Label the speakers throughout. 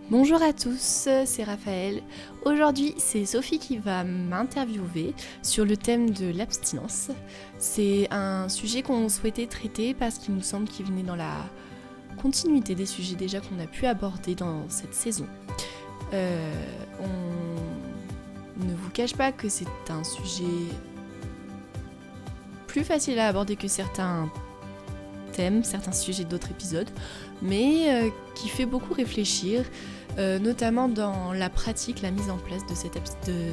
Speaker 1: Bonjour à tous, c'est Raphaël. Aujourd'hui, c'est Sophie qui va m'interviewer sur le thème de l'abstinence. C'est un sujet qu'on souhaitait traiter parce qu'il nous semble qu'il venait dans la continuité des sujets déjà qu'on a pu aborder dans cette saison. On ne vous cache pas que c'est un sujet plus facile à aborder que certains thèmes, certains sujets d'autres épisodes, mais qui fait beaucoup réfléchir, notamment dans la pratique, la mise en place de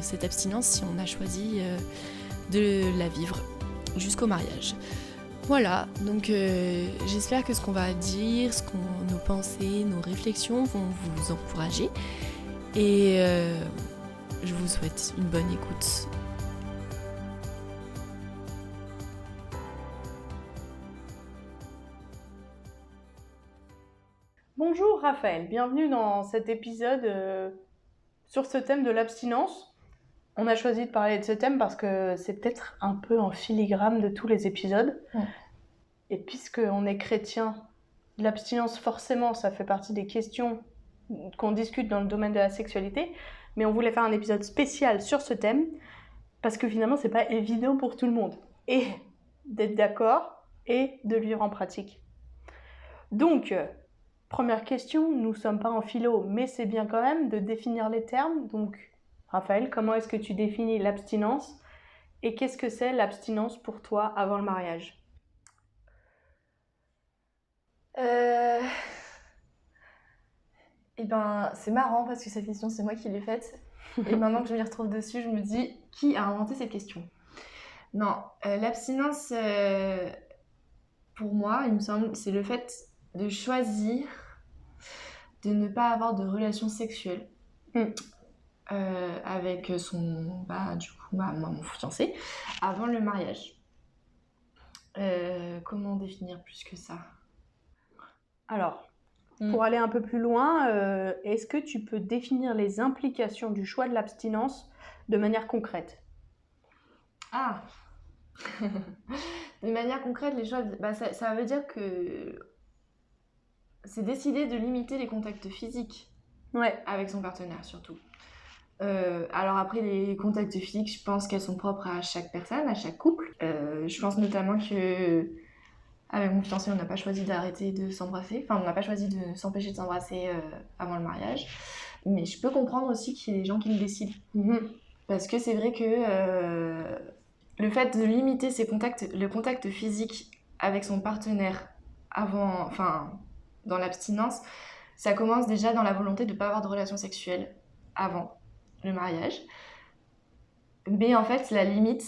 Speaker 1: cette abstinence si on a choisi de la vivre jusqu'au mariage. Voilà, donc j'espère que ce qu'on va dire, nos pensées, nos réflexions vont vous encourager et je vous souhaite une bonne écoute.
Speaker 2: Bonjour Raphaël, bienvenue dans cet épisode sur ce thème de l'abstinence. On a choisi de parler de ce thème parce que c'est peut-être un peu en filigrane de tous les épisodes. Et puisqu'on est chrétien, l'abstinence forcément ça fait partie des questions qu'on discute dans le domaine de la sexualité, mais on voulait faire un épisode spécial sur ce thème parce que finalement c'est pas évident pour tout le monde et d'être d'accord et de le vivre en pratique. Donc, première question, nous ne sommes pas en philo, mais c'est bien quand même de définir les termes. Donc, Raphaël, comment est-ce que tu définis l'abstinence et qu'est-ce que c'est l'abstinence pour toi avant le mariage ?
Speaker 3: Eh ben, c'est marrant parce que cette question, c'est moi qui l'ai faite. Et maintenant que je m'y retrouve dessus, je me dis, qui a inventé cette question ? Non, l'abstinence, pour moi, il me semble, c'est le fait de choisir de ne pas avoir de relations sexuelles avec mon fiancé avant le mariage. Comment définir plus que ça ?
Speaker 2: Alors, pour aller un peu plus loin, est-ce que tu peux définir les implications du choix de l'abstinence de manière concrète ?
Speaker 3: Ah De manière concrète, les choix, ça veut dire que c'est décider de limiter les contacts physiques avec son partenaire, surtout. Alors après, les contacts physiques, je pense qu'elles sont propres à chaque personne, à chaque couple. Je pense notamment que avec mon fiancé, on n'a pas choisi d'arrêter de s'embrasser. Enfin, on n'a pas choisi de s'empêcher de s'embrasser avant le mariage. Mais je peux comprendre aussi qu'il y ait des gens qui le décident. Parce que c'est vrai que le fait de limiter le contact physique avec son partenaire dans l'abstinence, ça commence déjà dans la volonté de ne pas avoir de relations sexuelles avant le mariage. Mais en fait, la limite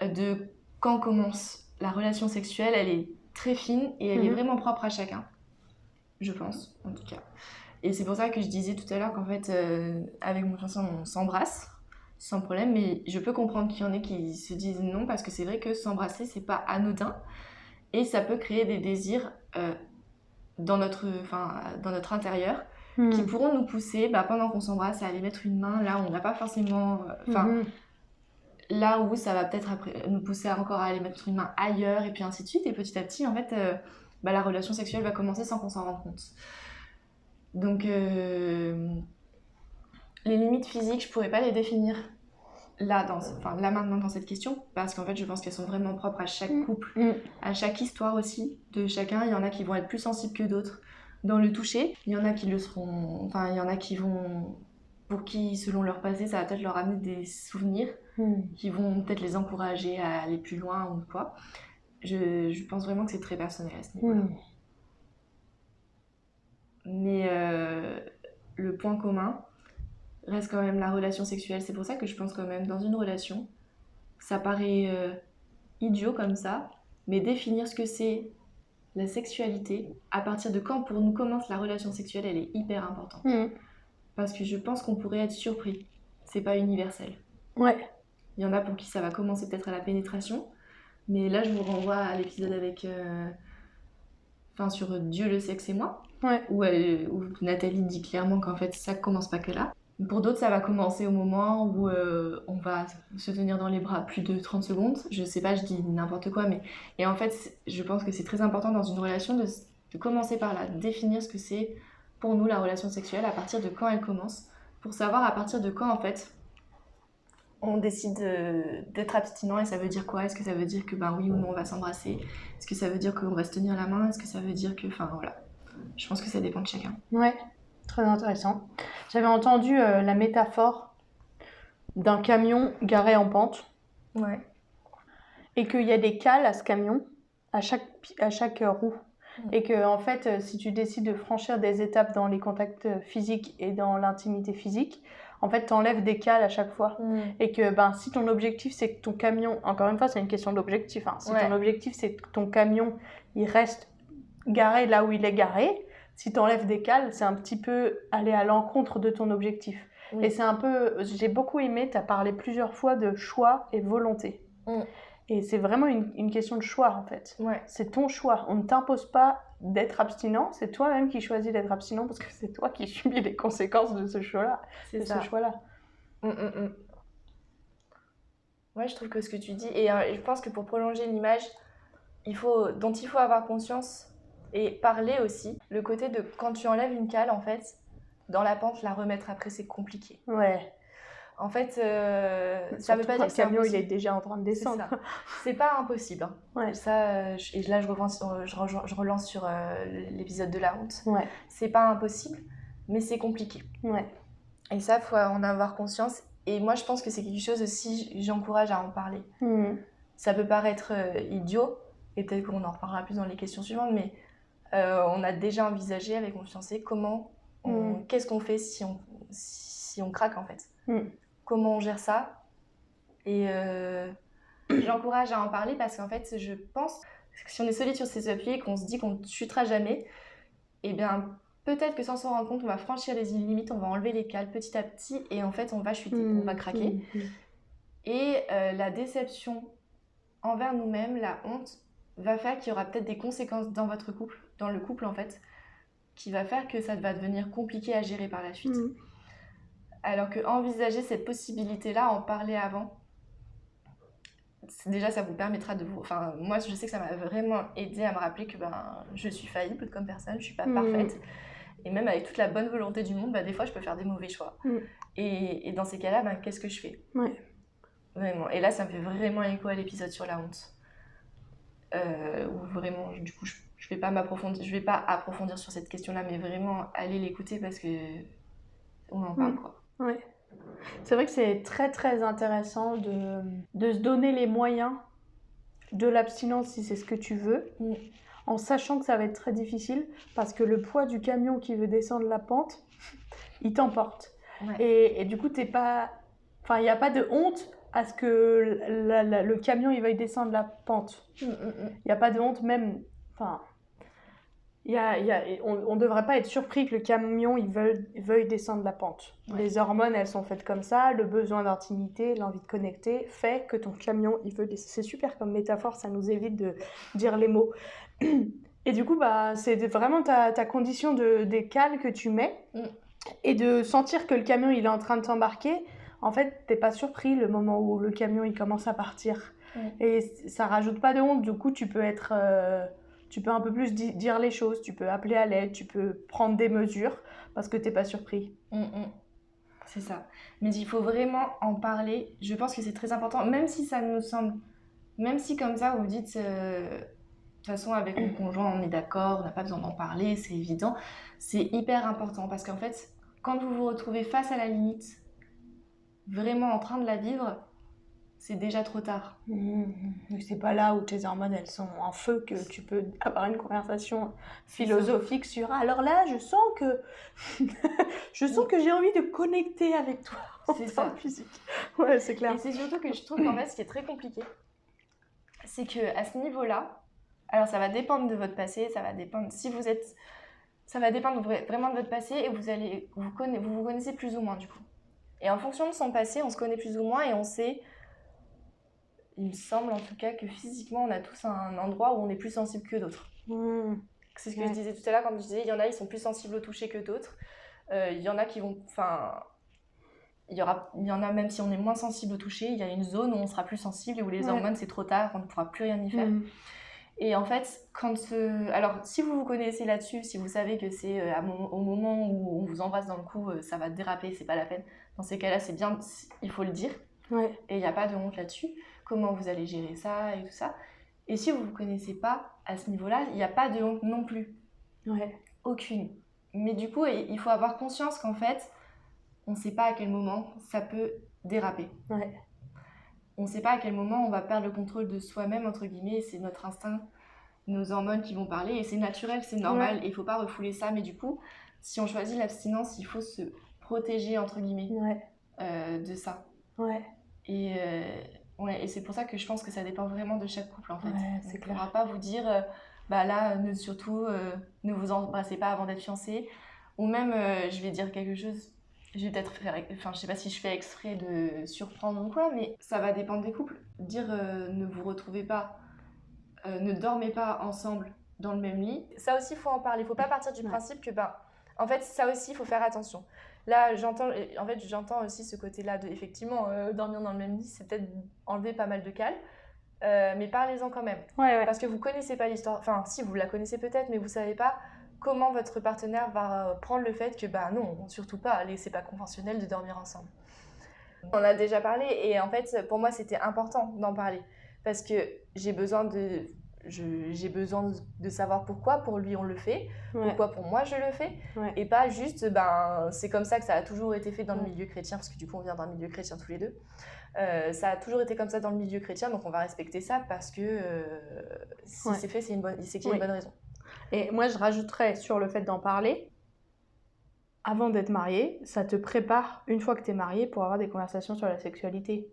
Speaker 3: de quand commence la relation sexuelle, elle est très fine et elle est vraiment propre à chacun. Je pense, en tout cas. Et c'est pour ça que je disais tout à l'heure qu'en fait, avec mon fiancé, on s'embrasse sans problème, mais je peux comprendre qu'il y en ait qui se disent non, parce que c'est vrai que s'embrasser, c'est pas anodin, et ça peut créer des désirs dans notre intérieur, qui pourront nous pousser, pendant qu'on s'embrasse, à aller mettre une main là où on n'a pas forcément... là où ça va peut-être après nous pousser encore à aller mettre une main ailleurs, et puis ainsi de suite, et petit à petit, en fait, la relation sexuelle va commencer sans qu'on s'en rende compte. Donc, les limites physiques, je pourrais pas les définir là maintenant dans cette question, parce qu'en fait, je pense qu'elles sont vraiment propres à chaque couple, à chaque histoire aussi de chacun. Il y en a qui vont être plus sensibles que d'autres dans le toucher. Il y en a qui le seront... Enfin, il y en a qui vont... Pour qui, selon leur passé, ça va peut-être leur amener des souvenirs qui vont peut-être les encourager à aller plus loin ou quoi. Je pense vraiment que c'est très personnel à ce niveau-là. Mais le point commun reste quand même la relation sexuelle. C'est pour ça que je pense quand même, dans une relation, ça paraît idiot comme ça, mais définir ce que c'est la sexualité, à partir de quand pour nous commence la relation sexuelle, elle est hyper importante. Parce que je pense qu'on pourrait être surpris. C'est pas universel.
Speaker 2: Ouais.
Speaker 3: Il y en a pour qui ça va commencer peut-être à la pénétration, mais là je vous renvoie à l'épisode avec... sur Dieu, le sexe et moi, où Nathalie dit clairement qu'en fait ça commence pas que là. Pour d'autres, ça va commencer au moment où on va se tenir dans les bras plus de 30 secondes. Je sais pas, je dis n'importe quoi, mais... Et en fait, je pense que c'est très important dans une relation de commencer par là, de définir ce que c'est pour nous, la relation sexuelle, à partir de quand elle commence, pour savoir à partir de quand, en fait, on décide d'être abstinent. Et ça veut dire quoi? Est-ce que ça veut dire que, oui ou non, on va s'embrasser? Est-ce que ça veut dire qu'on va se tenir la main? Est-ce que ça veut dire que... Enfin, voilà. Je pense que ça dépend de chacun.
Speaker 2: Ouais, très intéressant. J'avais entendu la métaphore d'un camion garé en pente.
Speaker 3: Ouais.
Speaker 2: Et qu'il y a des cales à ce camion, à chaque roue. Et que, en fait, si tu décides de franchir des étapes dans les contacts physiques et dans l'intimité physique, en fait, t'enlèves des cales à chaque fois. Et que, si ton objectif, c'est que ton camion... Encore une fois, c'est une question d'objectif. Hein. Si ton objectif, c'est que ton camion, il reste garé là où il est garé, si t'enlèves des cales, c'est un petit peu aller à l'encontre de ton objectif. Et c'est un peu... J'ai beaucoup aimé, t'as parlé plusieurs fois de choix et volonté. Et c'est vraiment une question de choix, en fait.
Speaker 3: Ouais.
Speaker 2: C'est ton choix. On ne t'impose pas d'être abstinent. C'est toi-même qui choisis d'être abstinent parce que c'est toi qui subis les conséquences de ce choix-là.
Speaker 3: C'est ça.
Speaker 2: Ce choix-là.
Speaker 3: Ouais, je trouve que ce que tu dis... Et je pense que pour prolonger l'image, dont il faut avoir conscience et parler aussi, le côté de quand tu enlèves une cale, en fait, dans la pente, la remettre après, c'est compliqué.
Speaker 2: Ouais.
Speaker 3: En fait, ça veut pas dire que
Speaker 2: le camion il est déjà en train de descendre.
Speaker 3: C'est pas impossible. Hein.
Speaker 2: Ouais.
Speaker 3: Ça, et là, je relance sur l'épisode de la honte.
Speaker 2: Ouais.
Speaker 3: C'est pas impossible, mais c'est compliqué.
Speaker 2: Ouais.
Speaker 3: Et ça, faut en avoir conscience. Et moi, je pense que c'est quelque chose aussi, j'encourage à en parler. Ça peut paraître idiot, et peut-être qu'on en reparlera plus dans les questions suivantes, mais on a déjà envisagé avec mon fiancé qu'est-ce qu'on fait si on craque, en fait. Comment on gère ça. Et j'encourage à en parler parce qu'en fait, je pense que si on est solide sur ses appuis et qu'on se dit qu'on ne chutera jamais, eh bien, peut-être que sans s'en rendre compte, on va franchir les limites, on va enlever les cales petit à petit et en fait, on va chuter, on va craquer. Et la déception envers nous-mêmes, la honte, va faire qu'il y aura peut-être des conséquences dans votre couple, dans le couple en fait, qui va faire que ça va devenir compliqué à gérer par la suite. Alors que envisager cette possibilité-là, en parler avant, déjà ça vous permettra de vous... Enfin, moi je sais que ça m'a vraiment aidé à me rappeler que je suis faillible comme personne, je suis pas parfaite. Et même avec toute la bonne volonté du monde, des fois je peux faire des mauvais choix. Et dans ces cas-là, qu'est-ce que je fais? Vraiment. Et là ça me fait vraiment écho à l'épisode sur la honte. Où vraiment, du coup, je vais pas approfondir sur cette question-là, mais vraiment aller l'écouter parce que on en parle, quoi.
Speaker 2: Ouais. C'est vrai que c'est très très intéressant de se donner les moyens de l'abstinence si c'est ce que tu veux, en sachant que ça va être très difficile parce que le poids du camion qui veut descendre la pente, il t'emporte. Et du coup, il n'y a pas de honte à ce que le camion il veuille descendre la pente. Il n'y a pas de honte même... on ne devrait pas être surpris que le camion il veuille descendre la pente. Les hormones, elles sont faites comme ça. Le besoin d'intimité, l'envie de connecter fait que ton camion, il veut descendre. C'est super comme métaphore, ça nous évite de dire les mots. Et du coup, c'est vraiment ta condition des cales que tu mets et de sentir que le camion, il est en train de t'embarquer. En fait, t'es pas surpris le moment où le camion, il commence à partir. Et ça rajoute pas de honte. Du coup, tu peux être... tu peux un peu plus dire les choses, tu peux appeler à l'aide, tu peux prendre des mesures parce que t'es pas surpris.
Speaker 3: C'est ça. Mais il faut vraiment en parler. Je pense que c'est très important, même si ça nous semble... Même si comme ça, vous dites... De toute façon, avec mon conjoint, on est d'accord, on n'a pas besoin d'en parler, c'est évident. C'est hyper important parce qu'en fait, quand vous vous retrouvez face à la limite, vraiment en train de la vivre, c'est déjà trop tard.
Speaker 2: C'est pas là où tes hormones elles sont en feu que tu peux avoir une conversation philosophique sur alors là je sens que j'ai envie de connecter avec toi en termes physiques. Ouais, c'est clair.
Speaker 3: Et c'est surtout que je trouve qu'en fait ce qui est très compliqué, c'est que à ce niveau-là, alors ça va dépendre de votre passé, ça va dépendre vraiment de votre passé et vous connaissez plus ou moins du coup. Et en fonction de son passé, on se connaît plus ou moins et on sait. Il me semble en tout cas que physiquement, on a tous un endroit où on est plus sensible que d'autres. C'est ce que je disais tout à l'heure quand je disais il y en a, ils sont plus sensibles au toucher que d'autres. Il y en a qui vont... il y en a, même si on est moins sensible au toucher, il y a une zone où on sera plus sensible et où les hormones, c'est trop tard, on ne pourra plus rien y faire. Et en fait, alors si vous vous connaissez là-dessus, si vous savez que c'est au moment où on vous embrasse dans le cou, ça va déraper, c'est pas la peine. Dans ces cas-là, c'est bien, il faut le dire.
Speaker 2: Ouais.
Speaker 3: Et il n'y a pas de honte là-dessus. Comment vous allez gérer ça et tout ça. Et si vous ne vous connaissez pas à ce niveau-là, il n'y a pas de honte non plus.
Speaker 2: Ouais.
Speaker 3: Aucune. Mais du coup, il faut avoir conscience qu'en fait, on ne sait pas à quel moment ça peut déraper.
Speaker 2: Ouais.
Speaker 3: On ne sait pas à quel moment on va perdre le contrôle de soi-même, entre guillemets, et c'est notre instinct, nos hormones qui vont parler, et c'est naturel, c'est normal, et il ne faut pas refouler ça. Mais du coup, si on choisit l'abstinence, il faut se protéger, entre guillemets, de ça.
Speaker 2: Ouais.
Speaker 3: Et c'est pour ça que je pense que ça dépend vraiment de chaque couple, en fait.
Speaker 2: Ouais, c'est
Speaker 3: on ne
Speaker 2: clair.
Speaker 3: pourra pas vous dire, là, surtout, ne vous embrassez pas avant d'être fiancés. Ou même, je vais dire quelque chose, je vais peut-être faire, enfin, je sais pas si je fais exprès de surprendre ou quoi, mais ça va dépendre des couples. Dire, ne vous retrouvez pas, ne dormez pas ensemble dans le même lit. Ça aussi, il faut en parler. Il ne faut pas partir du principe que, en fait, ça aussi, il faut faire attention. Là, j'entends aussi ce côté-là de, effectivement, dormir dans le même lit, c'est peut-être enlever pas mal de cale, mais parlez-en quand même.
Speaker 2: Ouais.
Speaker 3: Parce que vous connaissez pas l'histoire, enfin, si, vous la connaissez peut-être, mais vous savez pas comment votre partenaire va prendre le fait que, non, surtout pas, c'est pas conventionnel de dormir ensemble. On en a déjà parlé, et en fait, pour moi, c'était important d'en parler, parce que j'ai besoin de savoir pourquoi pour lui on le fait, pourquoi pour moi je le fais, et pas juste c'est comme ça que ça a toujours été fait dans le milieu chrétien, parce que du coup on vient d'un milieu chrétien tous les deux. Ça a toujours été comme ça dans le milieu chrétien, donc on va respecter ça parce que si c'est fait, c'est qu'il y a une bonne raison.
Speaker 2: Et moi je rajouterais sur le fait d'en parler, avant d'être marié, ça te prépare une fois que tu es marié pour avoir des conversations sur la sexualité.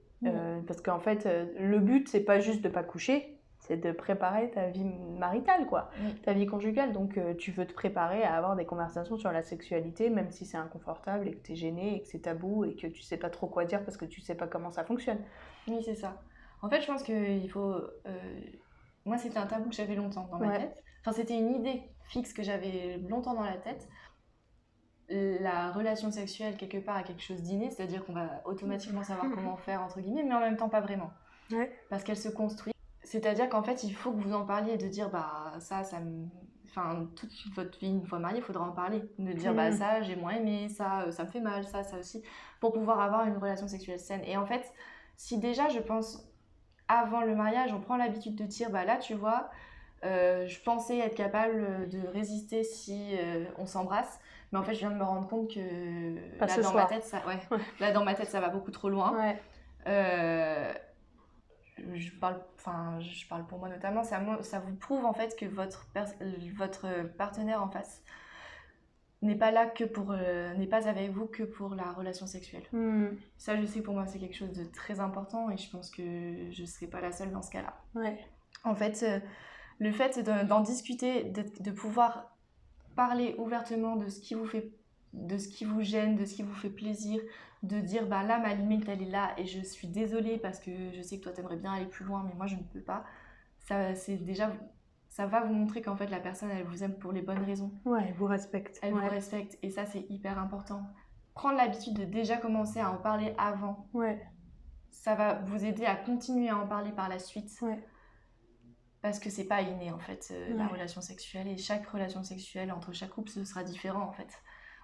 Speaker 2: Parce qu'en fait, le but c'est pas juste de pas coucher, c'est de préparer ta vie maritale, quoi, ta vie conjugale. Donc tu veux te préparer à avoir des conversations sur la sexualité, même si c'est inconfortable et que tu es gêné et que c'est tabou et que tu sais pas trop quoi dire parce que tu sais pas comment ça fonctionne.
Speaker 3: Oui, c'est ça. En fait, je pense qu'il faut... Moi, c'était un tabou que j'avais longtemps dans ma tête. Enfin, c'était une idée fixe que j'avais longtemps dans la tête. La relation sexuelle, quelque part, a quelque chose d'inné, c'est-à-dire qu'on va automatiquement savoir comment faire, entre guillemets, mais en même temps, pas vraiment. Parce qu'elle se construit. C'est-à-dire qu'en fait, il faut que vous en parliez, de dire, ça me... Enfin, toute votre vie, une fois mariée, il faudra en parler. De dire, ça, j'ai moins aimé, ça me fait mal, ça aussi, pour pouvoir avoir une relation sexuelle saine. Et en fait, si déjà, je pense, avant le mariage, on prend l'habitude de dire, là, tu vois, je pensais être capable de résister si on s'embrasse, mais en fait, je viens de me rendre compte que là, dans ma tête, ça va beaucoup trop loin. Je parle pour moi notamment, ça vous prouve en fait que votre partenaire en face n'est pas là n'est pas avec vous que pour la relation sexuelle. Ça, je sais que pour moi c'est quelque chose de très important, et je pense que je ne serai pas la seule dans ce cas-là. En fait, le fait d'en discuter, de pouvoir parler ouvertement de ce qui vous fait, de ce qui vous gêne, de ce qui vous fait plaisir, de dire là ma limite elle est là et je suis désolée parce que je sais que toi t'aimerais bien aller plus loin mais moi je ne peux pas. Ça va vous montrer qu'en fait la personne elle vous aime pour les bonnes raisons.
Speaker 2: Elle vous respecte.
Speaker 3: Elle vous respecte, et ça c'est hyper important. Prendre l'habitude de déjà commencer à en parler avant, ça va vous aider à continuer à en parler par la suite. Parce que c'est pas inné en fait, la relation sexuelle, et chaque relation sexuelle entre chaque couple ce sera différent en fait.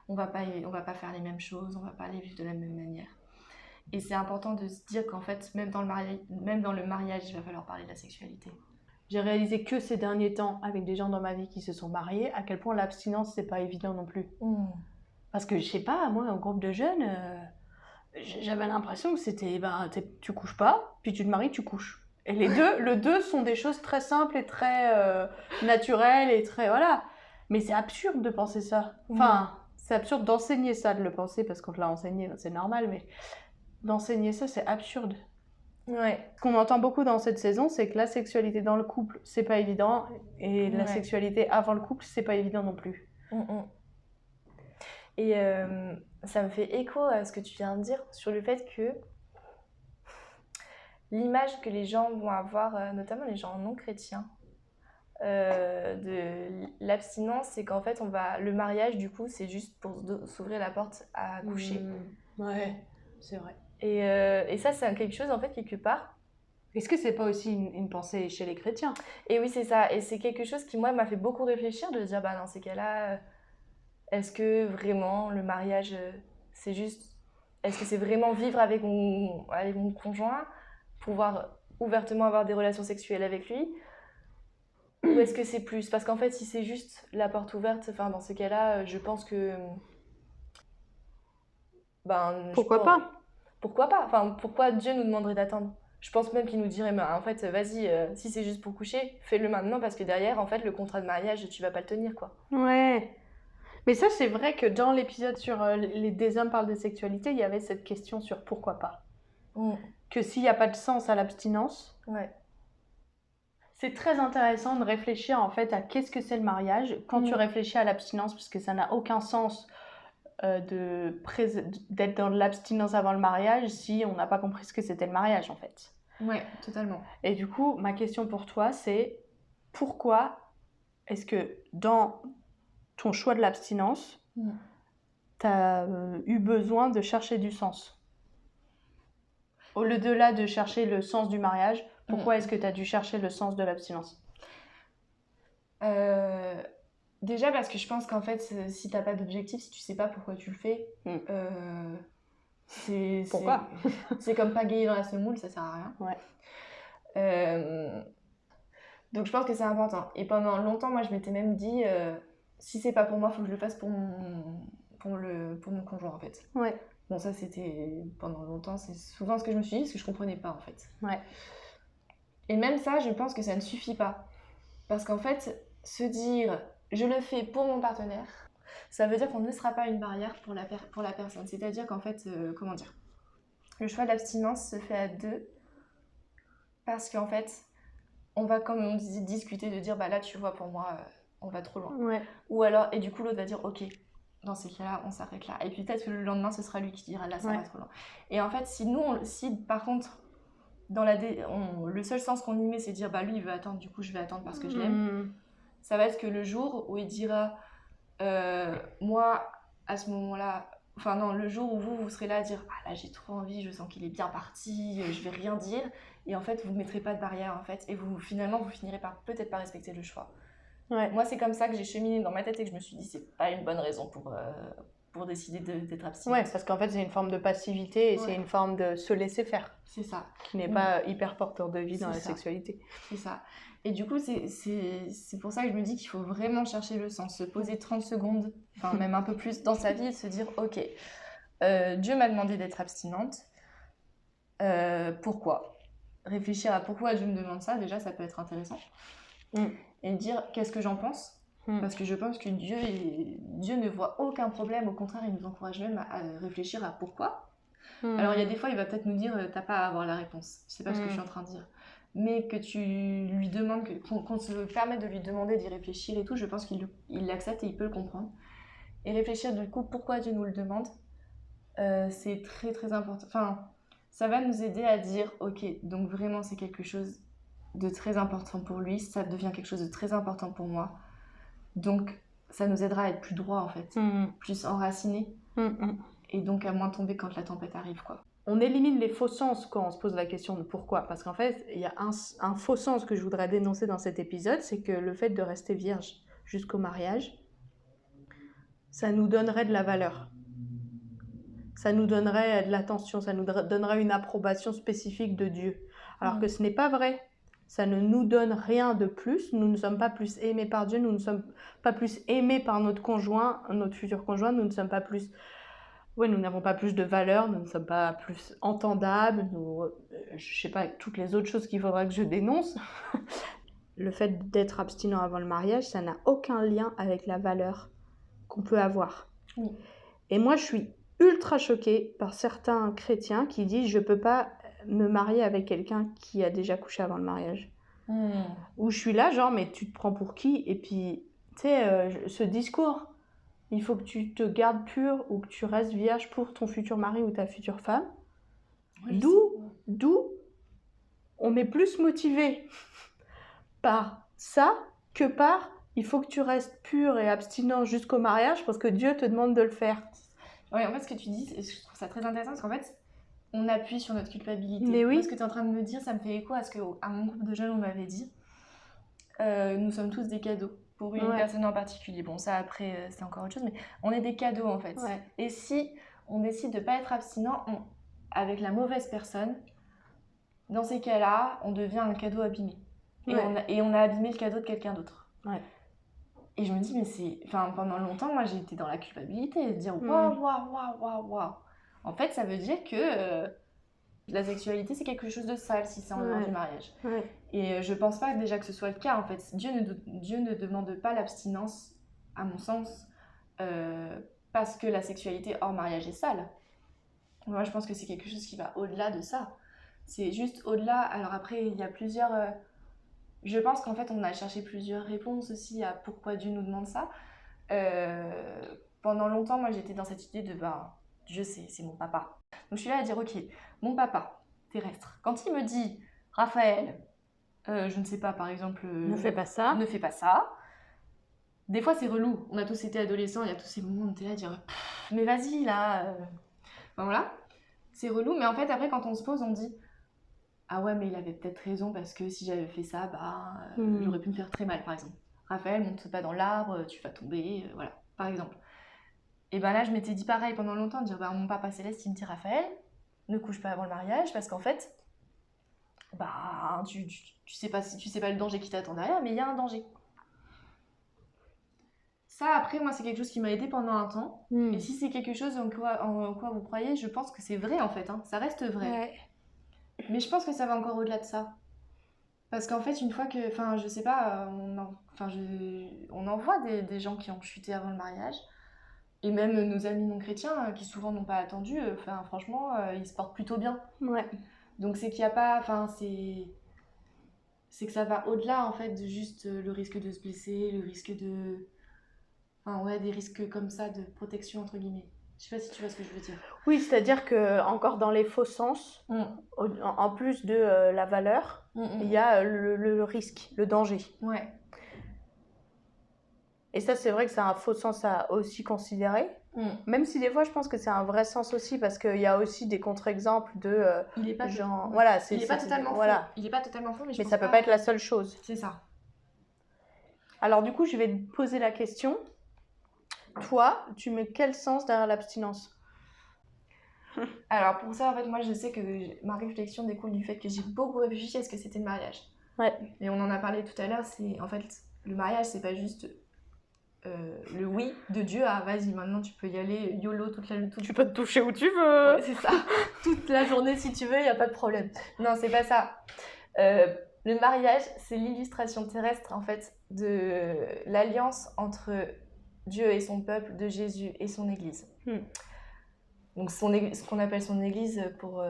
Speaker 3: On va pas faire les mêmes choses, on va pas les vivre de la même manière. Et c'est important de se dire qu'en fait, même dans le mariage, il va falloir parler de la sexualité.
Speaker 2: J'ai réalisé que ces derniers temps, avec des gens dans ma vie qui se sont mariés, à quel point l'abstinence, c'est pas évident non plus. Parce que je sais pas, moi, un groupe de jeunes, j'avais l'impression que c'était, tu couches pas, puis tu te maries, tu couches. Et les deux sont des choses très simples et très naturelles et très, voilà. Mais c'est absurde de penser ça. Enfin... C'est absurde d'enseigner ça, de le penser, parce qu'on te l'a enseigné, c'est normal, mais d'enseigner ça, c'est absurde. Ce qu'on entend beaucoup dans cette saison, c'est que la sexualité dans le couple, c'est pas évident, et la sexualité avant le couple, c'est pas évident non plus.
Speaker 3: Et ça me fait écho à ce que tu viens de dire sur le fait que l'image que les gens vont avoir, notamment les gens non chrétiens, de l'abstinence, c'est qu'en fait le mariage du coup c'est juste pour s'ouvrir la porte à coucher.
Speaker 2: C'est vrai.
Speaker 3: Et ça c'est quelque chose en fait quelque part
Speaker 2: Est-ce que c'est pas aussi une pensée chez les chrétiens?
Speaker 3: Et oui, c'est ça. Et c'est quelque chose qui, moi, m'a fait beaucoup réfléchir de dire, bah, dans ces cas-là, est-ce que vraiment le mariage, c'est juste... Est-ce que c'est vraiment vivre avec mon conjoint, pouvoir ouvertement avoir des relations sexuelles avec lui? Ou est-ce que c'est plus? Parce qu'en fait, si c'est juste la porte ouverte, enfin, dans ces cas-là, je pense que... Ben,
Speaker 2: Pourquoi pas?
Speaker 3: Pourquoi pas? Enfin, pourquoi Dieu nous demanderait d'attendre? Je pense même qu'il nous dirait, en fait, vas-y, si c'est juste pour coucher, fais-le maintenant parce que derrière, en fait, le contrat de mariage, tu vas pas le tenir, quoi.
Speaker 2: Ouais. Mais ça, c'est vrai que dans l'épisode sur des hommes parlent de sexualité, il y avait cette question sur pourquoi pas. Que s'il n'y a pas de sens à l'abstinence,
Speaker 3: Ouais.
Speaker 2: c'est très intéressant de réfléchir en fait à qu'est-ce que c'est le mariage quand tu réfléchis à l'abstinence, parce que ça n'a aucun sens d'être dans l'abstinence avant le mariage si on n'a pas compris ce que c'était le mariage en fait.
Speaker 3: Ouais, totalement.
Speaker 2: Et du coup, ma question pour toi, c'est pourquoi est-ce que dans ton choix de l'abstinence, tu as eu besoin de chercher du sens? Au-delà de chercher le sens du mariage, pourquoi est-ce que tu as dû chercher le sens de l'abstinence?
Speaker 3: Déjà parce que je pense qu'en fait, si t'as pas d'objectif, si tu sais pas pourquoi tu le fais,
Speaker 2: Pourquoi?
Speaker 3: C'est comme pagayer dans la semoule, ça sert à rien.
Speaker 2: Ouais.
Speaker 3: Donc je pense que c'est important. Et pendant longtemps, moi, je m'étais même dit, si c'est pas pour moi, faut que je le fasse pour mon conjoint, en fait.
Speaker 2: Ouais.
Speaker 3: Bon, ça, c'était pendant longtemps, c'est souvent ce que je me suis dit, parce que je comprenais pas, en fait.
Speaker 2: Ouais.
Speaker 3: Et même ça, je pense que ça ne suffit pas. Parce qu'en fait, se dire, je le fais pour mon partenaire, ça veut dire qu'on ne sera pas une barrière pour la personne. C'est-à-dire qu'en fait, comment dire, le choix de l'abstinence se fait à deux, parce qu'en fait, on va, comme on dit, discuter, de dire, bah là, tu vois, pour moi, on va trop loin.
Speaker 2: Ouais.
Speaker 3: Ou alors, et du coup, l'autre va dire, ok, dans ces cas-là, on s'arrête là. Et puis peut-être que le lendemain, ce sera lui qui dira, là, ça va trop loin. Et en fait, si par contre, dans le seul sens qu'on y met, c'est de dire, bah lui, il veut attendre, du coup, je vais attendre parce que je l'aime, ça va être que le jour où il dira, moi, à ce moment-là, enfin non, le jour où vous serez là à dire, ah là, j'ai trop envie, je sens qu'il est bien parti, je vais rien dire, et en fait, vous ne mettrez pas de barrière, en fait, et finalement, vous finirez par peut-être pas respecter le choix.
Speaker 2: Ouais.
Speaker 3: Moi, c'est comme ça que j'ai cheminé dans ma tête et que je me suis dit, c'est pas une bonne raison pour décider d'être abstinente.
Speaker 2: Ouais, parce qu'en fait, c'est une forme de passivité et c'est une forme de se laisser faire.
Speaker 3: C'est ça.
Speaker 2: Qui n'est pas hyper porteur de vie dans la sexualité.
Speaker 3: C'est ça. Et du coup, c'est pour ça que je me dis qu'il faut vraiment chercher le sens, se poser 30 secondes, enfin même un peu plus dans sa vie et se dire, ok, Dieu m'a demandé d'être abstinente, pourquoi? Réfléchir à pourquoi Dieu me demande ça, déjà, ça peut être intéressant. Et dire, qu'est-ce que j'en pense? Parce que je pense que Dieu ne voit aucun problème, au contraire, il nous encourage même à réfléchir à pourquoi. Alors, il y a des fois, il va peut-être nous dire, t'as pas à avoir la réponse, je sais pas ce que je suis en train de dire. Mais que tu lui demandes, qu'on se permette de lui demander d'y réfléchir et tout, je pense qu'il l'accepte et il peut le comprendre. Et réfléchir du coup pourquoi Dieu nous le demande, c'est très très important. Enfin, ça va nous aider à dire, ok, donc vraiment c'est quelque chose de très important pour lui, ça devient quelque chose de très important pour moi. Donc ça nous aidera à être plus droit en fait, plus enraciné, et donc à moins tomber quand la tempête arrive, quoi.
Speaker 2: On élimine les faux sens quand on se pose la question de pourquoi. Parce qu'en fait, il y a un faux sens que je voudrais dénoncer dans cet épisode, c'est que le fait de rester vierge jusqu'au mariage, ça nous donnerait de la valeur. Ça nous donnerait de l'attention, ça nous donnerait une approbation spécifique de Dieu. Alors que ce n'est pas vrai. Ça ne nous donne rien de plus. Nous ne sommes pas plus aimés par Dieu, nous ne sommes pas plus aimés par notre conjoint, notre futur conjoint, nous ne sommes pas plus... Oui, nous n'avons pas plus de valeur, nous ne sommes pas plus entendables, je ne sais pas, toutes les autres choses qu'il faudra que je dénonce. Le fait d'être abstinent avant le mariage, ça n'a aucun lien avec la valeur qu'on peut avoir. Et moi, je suis ultra choquée par certains chrétiens qui disent « je ne peux pas me marier avec quelqu'un qui a déjà couché avant le mariage ». Où je suis là, genre, mais tu te prends pour qui? Et puis, tu sais, ce discours... Il faut que tu te gardes pure ou que tu restes vierge pour ton futur mari ou ta future femme. Ouais, d'où on est plus motivé par ça que par il faut que tu restes pure et abstinent jusqu'au mariage parce que Dieu te demande de le faire.
Speaker 3: Ouais, en fait, ce que tu dis, je trouve ça très intéressant parce qu'en fait, on appuie sur notre culpabilité.
Speaker 2: Mais oui.
Speaker 3: Moi, ce que tu es en train de me dire, ça me fait écho à ce qu'à mon groupe de jeunes, on m'avait dit. Nous sommes tous des cadeaux pour une personne en particulier. Bon, ça, après, c'est encore autre chose, mais on est des cadeaux, en fait.
Speaker 2: Ouais.
Speaker 3: Et si on décide de ne pas être abstinent avec la mauvaise personne, dans ces cas-là, on devient un cadeau abîmé. Et on a abîmé le cadeau de quelqu'un d'autre.
Speaker 2: Ouais.
Speaker 3: Et je me dis, mais c'est... Enfin, pendant longtemps, moi, j'ai été dans la culpabilité, de dire waouh. En fait, ça veut dire que la sexualité, c'est quelque chose de sale si c'est en dehors du mariage.
Speaker 2: Ouais.
Speaker 3: Et je pense pas déjà que ce soit le cas, en fait. Dieu ne demande pas l'abstinence, à mon sens, parce que la sexualité hors mariage est sale. Moi, je pense que c'est quelque chose qui va au-delà de ça. C'est juste au-delà. Alors après, il y a plusieurs... Je pense qu'en fait, on a cherché plusieurs réponses aussi à pourquoi Dieu nous demande ça. Pendant longtemps, moi, j'étais dans cette idée de, Dieu, c'est mon papa. Donc, je suis là à dire, ok, mon papa terrestre, quand il me dit, Raphaël, je ne sais pas, par exemple...
Speaker 2: ne fais pas ça.
Speaker 3: Ne fais pas ça. Des fois, c'est relou. On a tous été adolescents, il y a tous ces moments où on était là à dire, mais vas-y, là... Enfin, voilà. C'est relou, mais en fait, après, quand on se pose, on dit... Ah ouais, mais il avait peut-être raison parce que si j'avais fait ça, j'aurais pu me faire très mal, par exemple. Raphaël, monte pas dans l'arbre, tu vas tomber, voilà, par exemple. Et ben là, je m'étais dit pareil pendant longtemps, de dire, mon papa céleste, il me dit, Raphaël, ne couche pas avant le mariage parce qu'en fait, tu sais pas le danger qui t'attend derrière, mais il y a un danger. Ça, après, moi, c'est quelque chose qui m'a aidé pendant un temps. Et si c'est quelque chose en quoi vous croyez, je pense que c'est vrai, en fait, ça reste vrai.
Speaker 2: Ouais.
Speaker 3: Mais je pense que ça va encore au-delà de ça. Parce qu'en fait, une fois que... Enfin, je sais pas, on en voit des gens qui ont chuté avant le mariage. Et même nos amis non chrétiens, qui souvent n'ont pas attendu, franchement, ils se portent plutôt bien.
Speaker 2: Ouais.
Speaker 3: Donc c'est qu'il n'y a pas... Enfin, c'est que ça va au-delà, en fait, de juste le risque de se blesser, le risque de... Enfin, ouais, des risques comme ça de protection, entre guillemets. Je sais pas si tu vois ce que je veux dire.
Speaker 2: Oui, c'est-à-dire que encore dans les faux sens, en plus de la valeur, il y a le risque, le danger.
Speaker 3: Ouais.
Speaker 2: Et ça, c'est vrai que c'est un faux sens à aussi considérer. Même si des fois, je pense que c'est un vrai sens aussi, parce qu'il y a aussi des contre-exemples de
Speaker 3: il est pas
Speaker 2: gens... Voilà,
Speaker 3: il n'est pas totalement faux.
Speaker 2: Voilà.
Speaker 3: Il n'est pas totalement faux,
Speaker 2: mais ça peut pas être la seule chose.
Speaker 3: C'est ça.
Speaker 2: Alors du coup, je vais te poser la question. Toi, tu mets quel sens derrière l'abstinence ?
Speaker 3: Alors pour ça, en fait, moi je sais que ma réflexion découle du fait que j'ai beaucoup réfléchi à ce que c'était le mariage.
Speaker 2: Ouais.
Speaker 3: Et on en a parlé tout à l'heure, c'est en fait le mariage, c'est pas juste le oui de Dieu à vas-y, maintenant tu peux y aller, YOLO,
Speaker 2: tu peux te toucher où tu veux.
Speaker 3: Ouais, c'est ça. Toute la journée si tu veux, il n'y a pas de problème. Non, c'est pas ça. Le mariage, c'est l'illustration terrestre en fait de l'alliance entre Dieu et son peuple, de Jésus et son Église. Donc ce qu'on appelle son Église, pour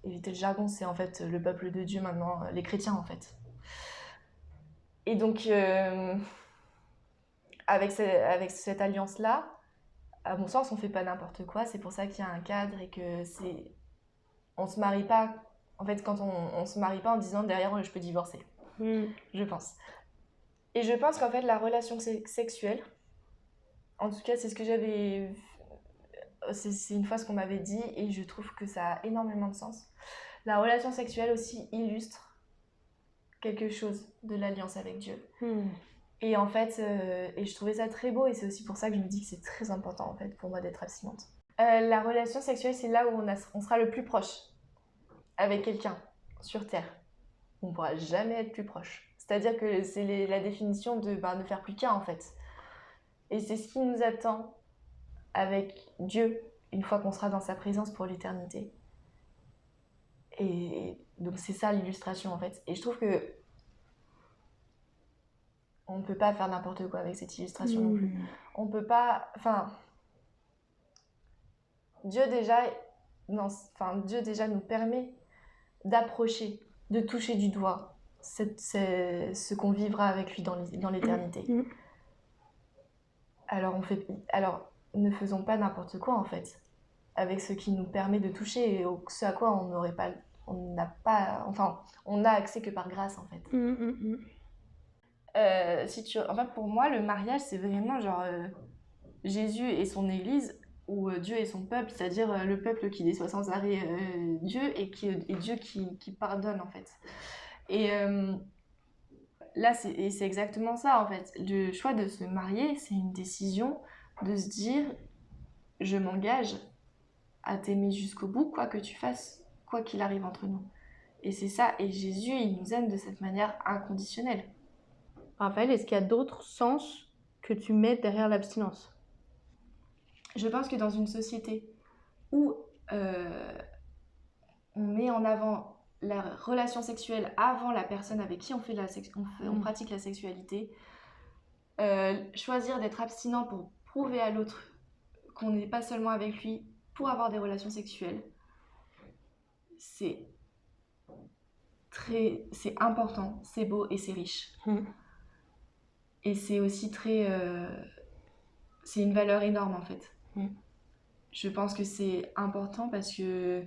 Speaker 3: éviter le jargon, c'est en fait le peuple de Dieu maintenant, les chrétiens en fait. Et donc avec cette alliance-là, à mon sens, on fait pas n'importe quoi. C'est pour ça qu'il y a un cadre et que on se marie pas. En fait, quand on se marie pas en disant derrière je peux divorcer. Je pense. Et je pense qu'en fait la relation sexuelle, en tout cas c'est ce que j'avais, c'est une fois ce qu'on m'avait dit et je trouve que ça a énormément de sens. La relation sexuelle aussi illustre quelque chose de l'alliance avec Dieu. Et en fait, et je trouvais ça très beau et c'est aussi pour ça que je me dis que c'est très important en fait pour moi d'être abstinente. La relation sexuelle, c'est là où on sera le plus proche avec quelqu'un sur Terre. On ne pourra jamais être plus proche. C'est-à-dire que c'est la définition de ne faire plus qu'un en fait. Et c'est ce qui nous attend avec Dieu une fois qu'on sera dans sa présence pour l'éternité. Et donc c'est ça l'illustration en fait. Et je trouve que on ne peut pas faire n'importe quoi avec cette illustration non plus. On peut pas... Enfin... Dieu déjà nous permet d'approcher, de toucher du doigt ce qu'on vivra avec lui dans l'éternité. Alors ne faisons pas n'importe quoi en fait, avec ce qui nous permet de toucher et ce à quoi on n'a accès que par grâce en fait. En fait, pour moi, le mariage, c'est vraiment genre Jésus et son Église où Dieu est son peuple, c'est-à-dire le peuple qui déçoit sans arrêt Dieu et Dieu qui pardonne en fait. Et là, c'est exactement ça en fait. Le choix de se marier, c'est une décision de se dire je m'engage à t'aimer jusqu'au bout, quoi que tu fasses, quoi qu'il arrive entre nous. Et c'est ça, et Jésus, il nous aime de cette manière inconditionnelle.
Speaker 2: Raphaël, est-ce qu'il y a d'autres sens que tu mets derrière l'abstinence?
Speaker 3: Je pense que dans une société où on met en avant la relation sexuelle avant la personne avec qui on pratique la sexualité, choisir d'être abstinent pour prouver à l'autre qu'on n'est pas seulement avec lui pour avoir des relations sexuelles, c'est important, c'est beau et c'est riche. Et c'est aussi c'est une valeur énorme en fait. Je pense que c'est important parce que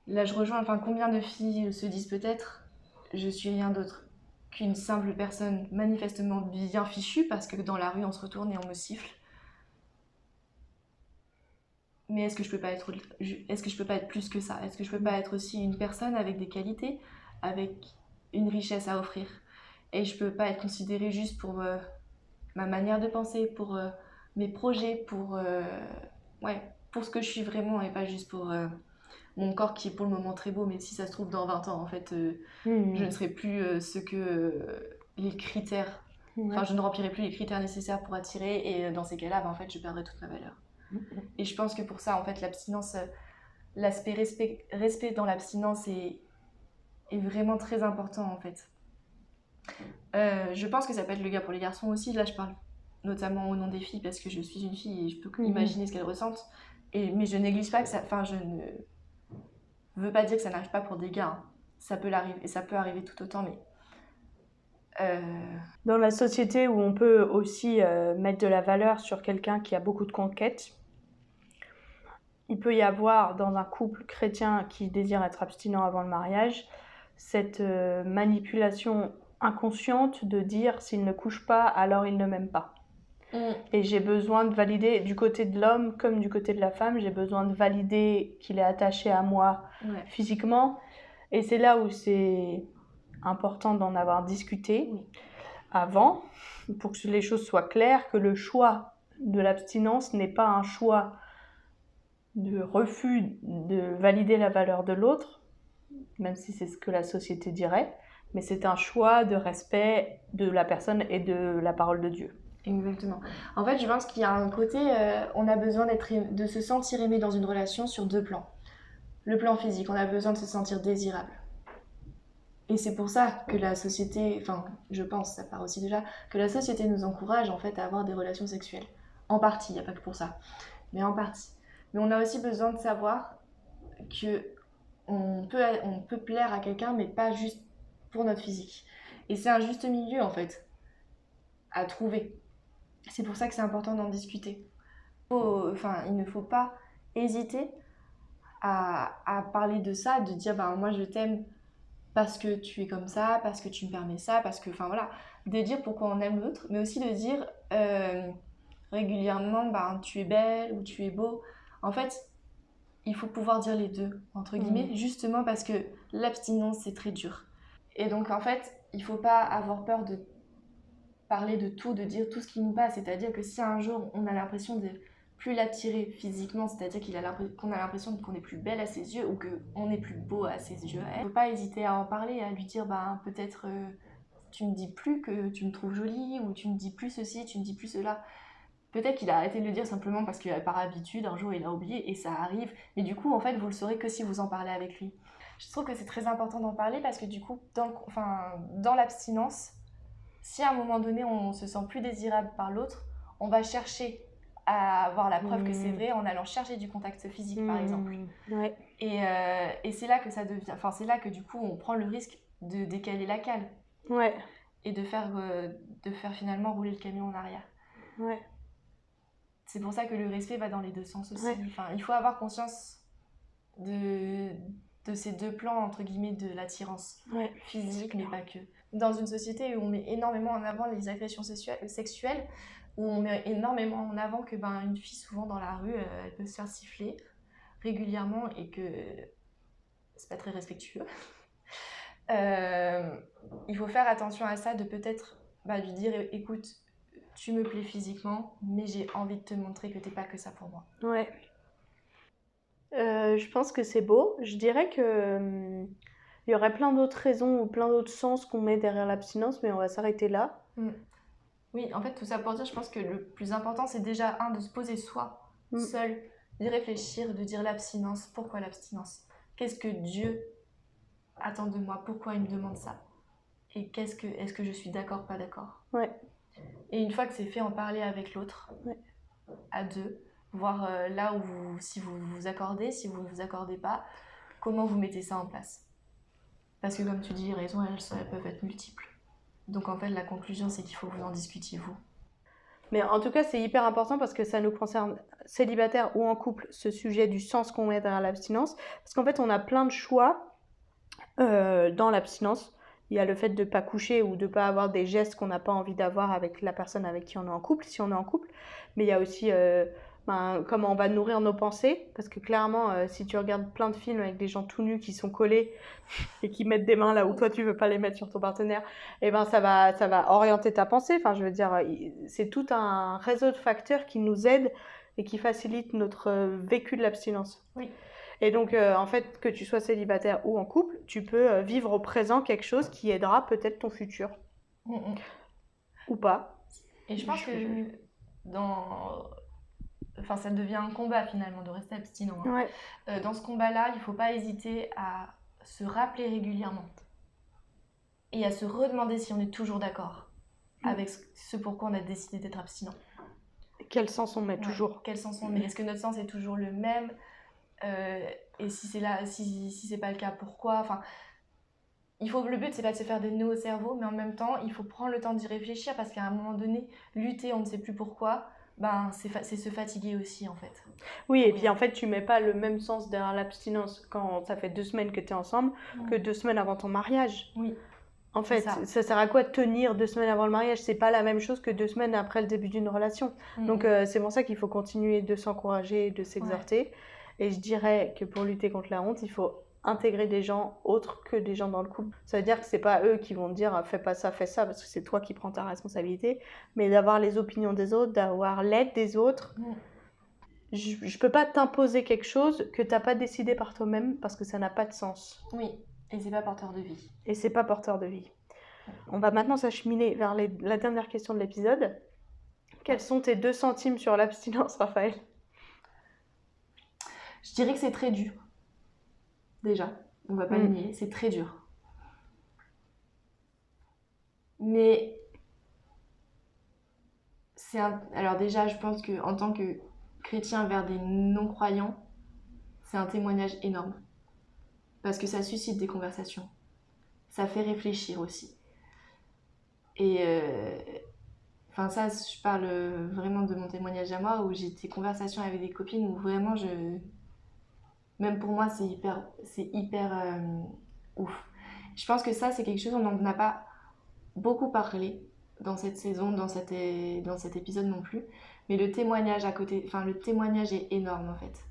Speaker 3: là je rejoins, combien de filles se disent peut-être je suis rien d'autre qu'une simple personne manifestement bien fichue parce que dans la rue on se retourne et on me siffle. Mais est-ce que je peux pas être plus que ça? Est-ce que je peux pas être aussi une personne avec des qualités, avec une richesse à offrir? Et je peux pas être considérée juste pour ma manière de penser, pour mes projets, pour ce que je suis vraiment et pas juste pour mon corps qui est pour le moment très beau, mais si ça se trouve dans 20 ans en fait je ne serai plus ce que les critères, je ne remplirai plus les critères nécessaires pour attirer et dans ces cas-là en fait je perdrai toute ma valeur. Et je pense que pour ça en fait l'abstinence, l'aspect respect dans l'abstinence est vraiment très important en fait. Je pense que ça peut être le cas pour les garçons aussi, là je parle notamment au nom des filles parce que je suis une fille et je peux imaginer ce qu'elles ressentent, mais je néglige pas que ça, je ne veux pas dire que ça n'arrive pas pour des gars, hein. Ça peut l'arriver, et ça peut arriver tout autant, mais
Speaker 2: dans la société où on peut aussi mettre de la valeur sur quelqu'un qui a beaucoup de conquêtes, il peut y avoir dans un couple chrétien qui désire être abstinent avant le mariage cette manipulation inconsciente de dire s'il ne couche pas alors il ne m'aime pas. Et j'ai besoin de valider du côté de l'homme comme du côté de la femme, j'ai besoin de valider qu'il est attaché à moi physiquement, et c'est là où c'est important d'en avoir discuté avant pour que les choses soient claires, que le choix de l'abstinence n'est pas un choix de refus de valider la valeur de l'autre, même si c'est ce que la société dirait, mais c'est un choix de respect de la personne et de la parole de Dieu.
Speaker 3: Exactement. En fait, je pense qu'il y a un côté, on a besoin de se sentir aimé dans une relation sur deux plans. Le plan physique, on a besoin de se sentir désirable. Et c'est pour ça que la société, je pense, ça part aussi déjà, que la société nous encourage en fait à avoir des relations sexuelles. En partie, il n'y a pas que pour ça, mais en partie. Mais on a aussi besoin de savoir que on peut plaire à quelqu'un, mais pas juste pour notre physique. Et c'est un juste milieu en fait à trouver. C'est pour ça que c'est important d'en discuter. Il ne faut pas hésiter à parler de ça, de dire moi je t'aime parce que tu es comme ça, parce que tu me permets ça, parce que de dire pourquoi on aime l'autre, mais aussi de dire régulièrement tu es belle ou tu es beau. En fait, il faut pouvoir dire les deux, entre guillemets, justement parce que l'abstinence c'est très dur. Et donc en fait, il faut pas avoir peur de parler de tout, de dire tout ce qui nous passe. C'est-à-dire que si un jour on a l'impression de plus l'attirer physiquement, c'est-à-dire qu'on a l'impression qu'on est plus belle à ses yeux ou qu'on est plus beau à ses yeux, il ne faut pas hésiter à en parler, à lui dire peut-être tu me dis plus que tu me trouves jolie, ou tu me dis plus ceci, tu me dis plus cela. Peut-être qu'il a arrêté de le dire simplement parce que par habitude, un jour il a oublié et ça arrive. Mais du coup, en fait, vous le saurez que si vous en parlez avec lui. Je trouve que c'est très important d'en parler parce que du coup, dans l'abstinence, si à un moment donné on se sent plus désirable par l'autre, on va chercher à avoir la preuve que c'est vrai en allant chercher du contact physique par exemple.
Speaker 2: Ouais.
Speaker 3: Et c'est là que ça devient, c'est là que du coup on prend le risque de décaler la cale.
Speaker 2: Ouais.
Speaker 3: Et de faire finalement rouler le camion en arrière.
Speaker 2: Ouais.
Speaker 3: C'est pour ça que le respect va dans les deux sens aussi.
Speaker 2: Ouais.
Speaker 3: Il faut avoir conscience de ces deux plans entre guillemets de l'attirance physique, mais pas que. Dans une société où on met énormément en avant les agressions sexuelles, où on met énormément en avant que une fille, souvent dans la rue, elle peut se faire siffler régulièrement et que c'est pas très respectueux. Il faut faire attention à ça, de peut-être lui dire écoute, tu me plais physiquement, mais j'ai envie de te montrer que t'es pas que ça pour moi.
Speaker 2: Ouais. Je pense que c'est beau. Je dirais que il y aurait plein d'autres raisons ou plein d'autres sens qu'on met derrière l'abstinence, mais on va s'arrêter là.
Speaker 3: Oui, en fait, tout ça pour dire, je pense que le plus important, c'est déjà, de se poser soi, seul, d'y réfléchir, de dire l'abstinence. Pourquoi l'abstinence? Qu'est-ce que Dieu attend de moi? Pourquoi il me demande ça? Et est-ce que je suis d'accord, pas d'accord?
Speaker 2: Ouais.
Speaker 3: Et une fois que c'est fait, en parler avec l'autre, à deux, voir là où si vous vous accordez, si vous ne vous accordez pas, comment vous mettez ça en place. Parce que comme tu dis, les raisons, elles peuvent être multiples. Donc en fait, la conclusion, c'est qu'il faut que vous en discutiez, vous.
Speaker 2: Mais en tout cas, c'est hyper important parce que ça nous concerne, célibataires ou en couple, ce sujet du sens qu'on met derrière l'abstinence. Parce qu'en fait, on a plein de choix dans l'abstinence. Il y a le fait de ne pas coucher ou de ne pas avoir des gestes qu'on n'a pas envie d'avoir avec la personne avec qui on est en couple, si on est en couple. Mais il y a aussi comment on va nourrir nos pensées. Parce que clairement, si tu regardes plein de films avec des gens tout nus qui sont collés et qui mettent des mains là où toi tu veux pas les mettre sur ton partenaire, et ça va orienter ta pensée. Enfin, je veux dire, c'est tout un réseau de facteurs qui nous aident et qui facilitent notre vécu de l'abstinence.
Speaker 3: Oui.
Speaker 2: Et donc, en fait, que tu sois célibataire ou en couple, tu peux vivre au présent quelque chose qui aidera peut-être ton futur. Ou pas.
Speaker 3: Et je pense que ça devient un combat finalement de rester abstinent.
Speaker 2: Ouais.
Speaker 3: Dans ce combat-là, il ne faut pas hésiter à se rappeler régulièrement et à se redemander si on est toujours d'accord avec ce pourquoi on a décidé d'être abstinent.
Speaker 2: Quel sens on met toujours?
Speaker 3: Quel sens on met? Est-ce que notre sens est toujours le même? Et si c'est là, si c'est pas le cas, pourquoi? Enfin, le but c'est pas de se faire des nœuds au cerveau, mais en même temps, il faut prendre le temps d'y réfléchir parce qu'à un moment donné, lutter, on ne sait plus pourquoi. C'est se fatiguer aussi en fait.
Speaker 2: Oui, et puis en fait, tu mets pas le même sens derrière l'abstinence quand ça fait 2 semaines que tu es ensemble que 2 semaines avant ton mariage.
Speaker 3: Oui.
Speaker 2: En fait, ça sert à quoi de tenir 2 semaines avant le mariage? C'est pas la même chose que 2 semaines après le début d'une relation. Donc c'est pour ça qu'il faut continuer de s'encourager, de s'exhorter. Et je dirais que pour lutter contre la honte, il faut intégrer des gens autres que des gens dans le couple. Ça veut dire que c'est pas eux qui vont te dire fais pas ça, fais ça, parce que c'est toi qui prends ta responsabilité, mais d'avoir les opinions des autres, d'avoir l'aide des autres. Je peux pas t'imposer quelque chose que t'as pas décidé par toi-même parce que ça n'a pas de sens.
Speaker 3: Oui, et c'est pas porteur de vie.
Speaker 2: Et c'est pas porteur de vie. On va maintenant s'acheminer vers la dernière question de l'épisode. Quels sont tes 2 centimes sur l'abstinence, Raphaël?
Speaker 3: Je dirais que c'est très dur. Déjà, on va pas le nier, c'est très dur. Mais alors déjà, je pense qu'en tant que chrétien vers des non-croyants, c'est un témoignage énorme. Parce que ça suscite des conversations. Ça fait réfléchir aussi. Et ça, je parle vraiment de mon témoignage à moi, où j'ai des conversations avec des copines où vraiment même pour moi, c'est hyper ouf. Je pense que ça, c'est quelque chose dont on n'a pas beaucoup parlé dans cette saison, dans cet épisode non plus. Mais le témoignage le témoignage est énorme en fait.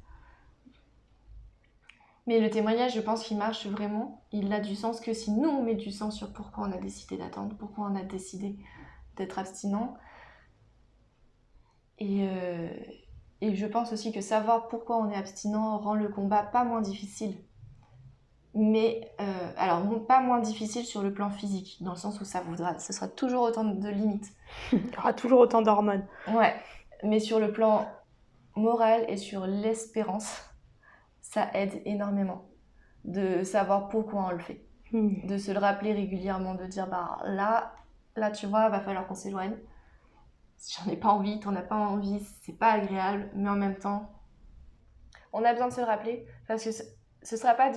Speaker 3: Mais le témoignage, je pense qu'il marche vraiment. Il a du sens que si nous, on met du sens sur pourquoi on a décidé d'attendre, pourquoi on a décidé d'être abstinent. Et je pense aussi que savoir pourquoi on est abstinent rend le combat pas moins difficile. Mais, pas moins difficile sur le plan physique, dans le sens où ce sera toujours autant de limites.
Speaker 2: Il y aura toujours autant d'hormones.
Speaker 3: Ouais, mais sur le plan moral et sur l'espérance, ça aide énormément de savoir pourquoi on le fait. De se le rappeler régulièrement, de dire là tu vois, va falloir qu'on s'éloigne. J'en ai pas envie, t'en as pas envie, c'est pas agréable, mais en même temps, on a besoin de se le rappeler parce que ce sera pas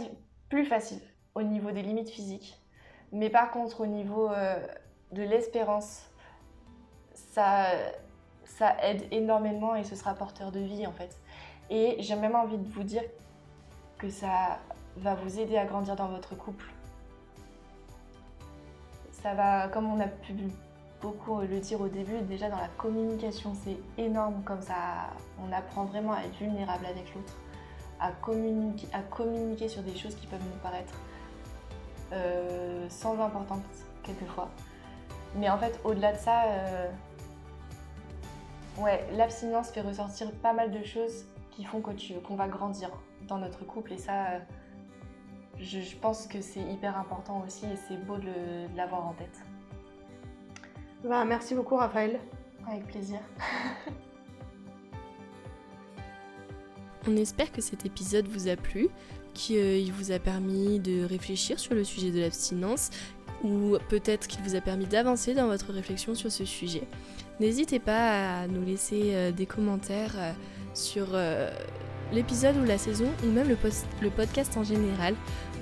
Speaker 3: plus facile au niveau des limites physiques, mais par contre au niveau de l'espérance, ça aide énormément et ce sera porteur de vie en fait. Et j'ai même envie de vous dire que ça va vous aider à grandir dans votre couple. Ça va, comme on a pu beaucoup le dire au début, déjà dans la communication, c'est énorme comme ça, on apprend vraiment à être vulnérable avec l'autre, à communiquer sur des choses qui peuvent nous paraître sans importance quelquefois. Mais en fait, au-delà de ça, l'abstinence fait ressortir pas mal de choses qui font qu'on va grandir dans notre couple et ça, je pense que c'est hyper important aussi et c'est beau de l'avoir en tête.
Speaker 2: Merci beaucoup Raphaël.
Speaker 3: Avec plaisir.
Speaker 1: On espère que cet épisode vous a plu, qu'il vous a permis de réfléchir sur le sujet de l'abstinence ou peut-être qu'il vous a permis d'avancer dans votre réflexion sur ce sujet. N'hésitez pas à nous laisser des commentaires sur l'épisode ou la saison ou même le podcast en général.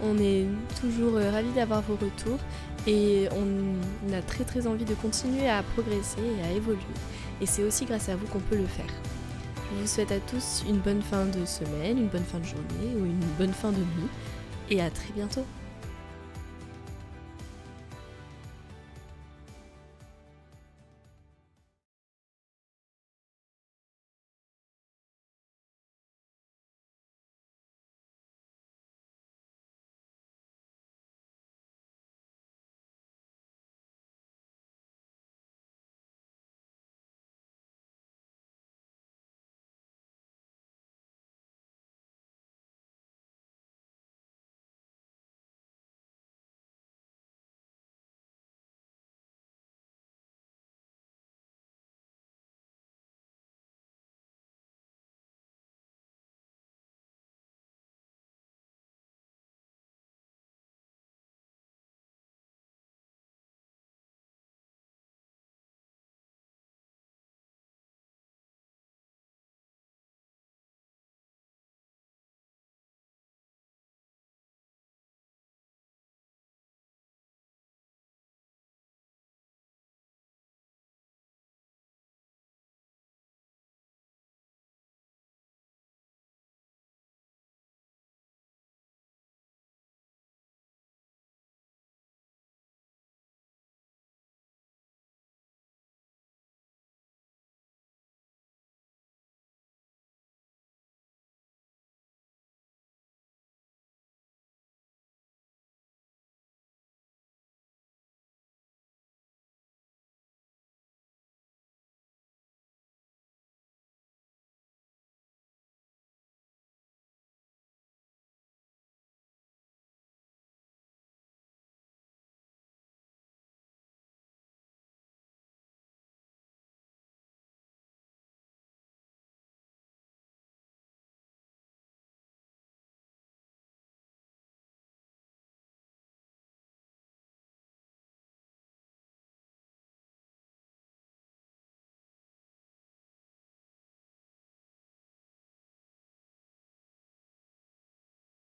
Speaker 1: On est toujours ravis d'avoir vos retours et on a très très envie de continuer à progresser et à évoluer. Et c'est aussi grâce à vous qu'on peut le faire. Je vous souhaite à tous une bonne fin de semaine, une bonne fin de journée ou une bonne fin de nuit et à très bientôt.